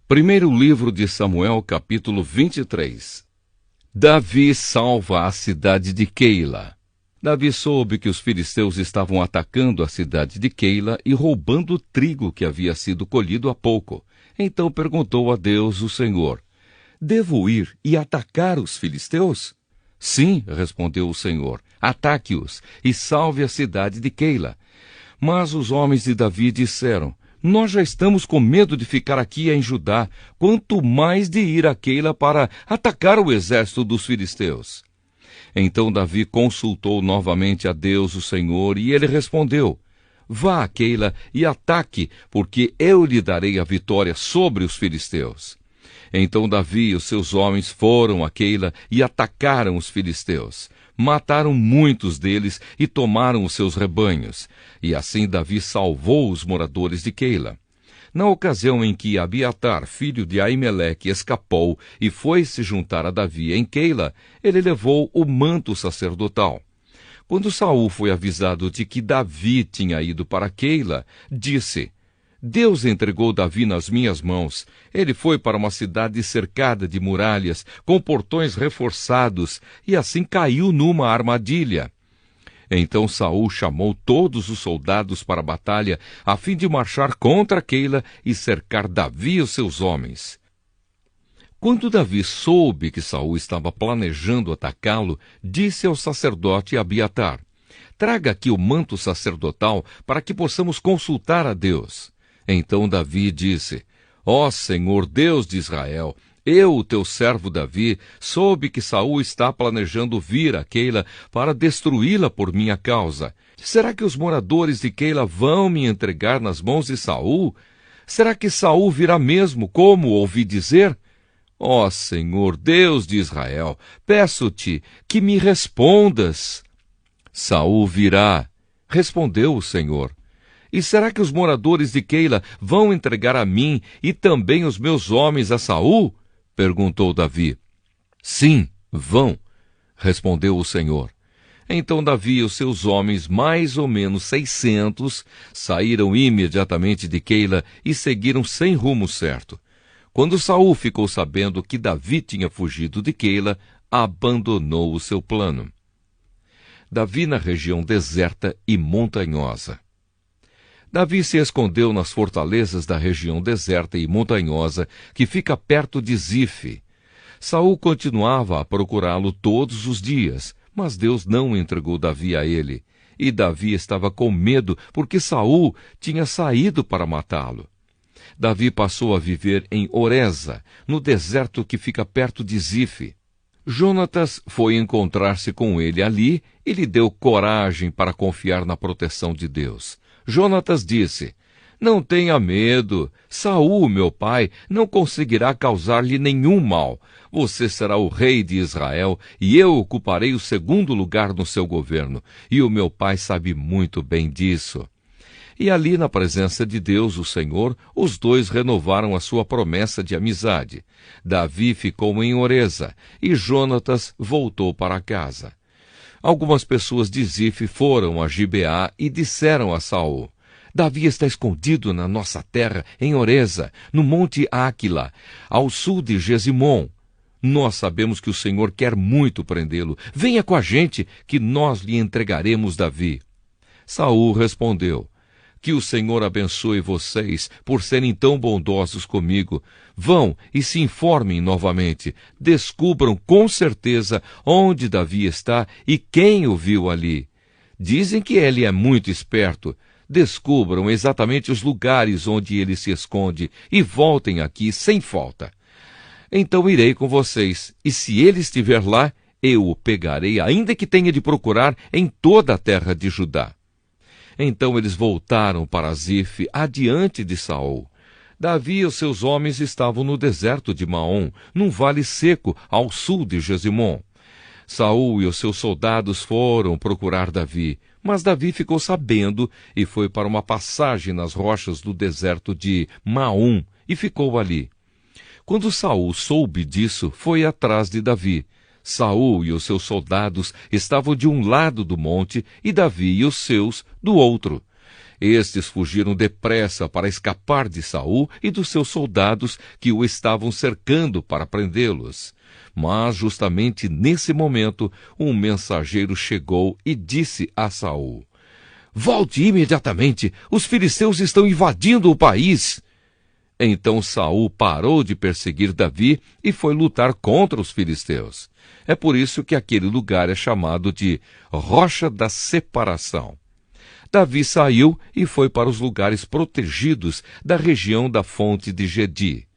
Primeiro livro de Samuel, capítulo 23. Davi salva a cidade de Keila. Davi soube que os filisteus estavam atacando a cidade de Keila e roubando o trigo que havia sido colhido há pouco. Então perguntou a Deus, o Senhor: devo ir e atacar os filisteus? Sim, respondeu o Senhor, ataque-os e salve a cidade de Keila. Mas os homens de Davi disseram: nós já estamos com medo de ficar aqui em Judá, quanto mais de ir a Keila para atacar o exército dos filisteus. Então Davi consultou novamente a Deus, o Senhor, e ele respondeu: vá a Keila e ataque, porque eu lhe darei a vitória sobre os filisteus. Então Davi e os seus homens foram a Keila e atacaram os filisteus. Mataram muitos deles e tomaram os seus rebanhos. E assim Davi salvou os moradores de Keila. Na ocasião em que Abiatar, filho de Aimeleque, escapou e foi se juntar a Davi em Keila, ele levou o manto sacerdotal. Quando Saul foi avisado de que Davi tinha ido para Keila, disse: Deus entregou Davi nas minhas mãos. Ele foi para uma cidade cercada de muralhas, com portões reforçados, e assim caiu numa armadilha. Então Saul chamou todos os soldados para a batalha, a fim de marchar contra Keila e cercar Davi e os seus homens. Quando Davi soube que Saul estava planejando atacá-lo, disse ao sacerdote Abiatar: traga aqui o manto sacerdotal para que possamos consultar a Deus. Então Davi disse: ó Senhor Deus de Israel, eu, o teu servo Davi, soube que Saul está planejando vir a Keila para destruí-la por minha causa. Será que os moradores de Keila vão me entregar nas mãos de Saul? Será que Saul virá mesmo, como ouvi dizer? Ó Senhor Deus de Israel, peço-te que me respondas. Saul virá, respondeu o Senhor. E será que os moradores de Keila vão entregar a mim e também os meus homens a Saul? Perguntou Davi. Sim, vão, respondeu o Senhor. Então Davi e os seus homens, mais ou menos 600, saíram imediatamente de Keila e seguiram sem rumo certo. Quando Saul ficou sabendo que Davi tinha fugido de Keila, abandonou o seu plano. Davi na região deserta e montanhosa. Davi se escondeu nas fortalezas da região deserta e montanhosa, que fica perto de Zife. Saul continuava a procurá-lo todos os dias, mas Deus não entregou Davi a ele. E Davi estava com medo, porque Saul tinha saído para matá-lo. Davi passou a viver em Oreza, no deserto que fica perto de Zife. Jonatas foi encontrar-se com ele ali e lhe deu coragem para confiar na proteção de Deus. Jonatas disse: não tenha medo, Saul, meu pai, não conseguirá causar-lhe nenhum mal. Você será o rei de Israel e eu ocuparei o segundo lugar no seu governo. E o meu pai sabe muito bem disso. E ali, na presença de Deus, o Senhor, os dois renovaram a sua promessa de amizade. Davi ficou em Oreza e Jonatas voltou para casa. Algumas pessoas de Zife foram a Gibeá e disseram a Saul: Davi está escondido na nossa terra, em Oreza, no monte Áquila, ao sul de Gesimom. Nós sabemos que o Senhor quer muito prendê-lo. Venha com a gente, que nós lhe entregaremos Davi. Saul respondeu: que o Senhor abençoe vocês por serem tão bondosos comigo. Vão e se informem novamente. Descubram com certeza onde Davi está e quem o viu ali. Dizem que ele é muito esperto. Descubram exatamente os lugares onde ele se esconde e voltem aqui sem falta. Então irei com vocês, e se ele estiver lá, eu o pegarei, ainda que tenha de procurar em toda a terra de Judá. Então eles voltaram para Zife, adiante de Saul. Davi e os seus homens estavam no deserto de Maom, num vale seco, ao sul de Gesimom. Saul e os seus soldados foram procurar Davi, mas Davi ficou sabendo e foi para uma passagem nas rochas do deserto de Maom e ficou ali. Quando Saul soube disso, foi atrás de Davi. Saul e os seus soldados estavam de um lado do monte e Davi e os seus do outro. Estes fugiram depressa para escapar de Saul e dos seus soldados que o estavam cercando para prendê-los. Mas justamente nesse momento, um mensageiro chegou e disse a Saul: "Volte imediatamente, os filisteus estão invadindo o país." Então Saul parou de perseguir Davi e foi lutar contra os filisteus. É por isso que aquele lugar é chamado de Rocha da Separação. Davi saiu e foi para os lugares protegidos da região da fonte de Gedi.